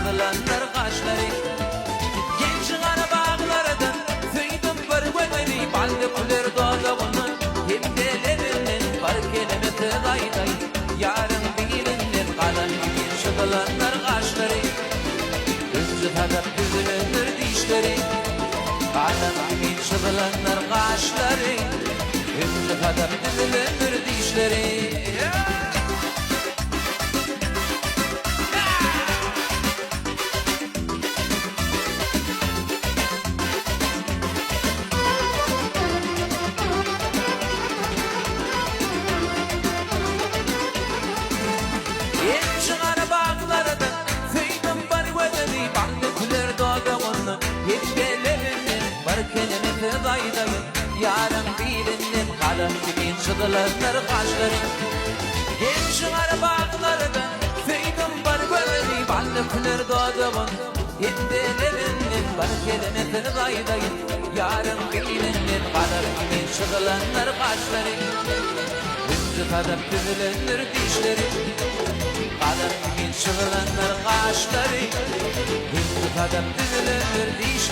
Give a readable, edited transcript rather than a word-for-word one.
çıdılanlar kaşları. Genç ana bağlardan süydüm bir güveni, ballı kuler doğduğunu hem de levinin var kelimeti dayday. Yarın bilinir kalan gibi çıdılanlar kaşları. Gözü kadar düzülür dişleri, kalan gibi çıdılanlar kaşları. Gözü kadar düzülür dişleri. Yarın bilinir kalın gibi çıdılanlar kaşları. Genç bağlardan feydum var gönlü ballı kuler doğduğun hem de levinin var kelimeti daydayın. Yarın bilinir kalın gibi çıdılanlar kaşları. Üstü kadar düzülür dişleri, kalın gibi çıdılanlar kaşları. Üstü kadar düzülür dişleri.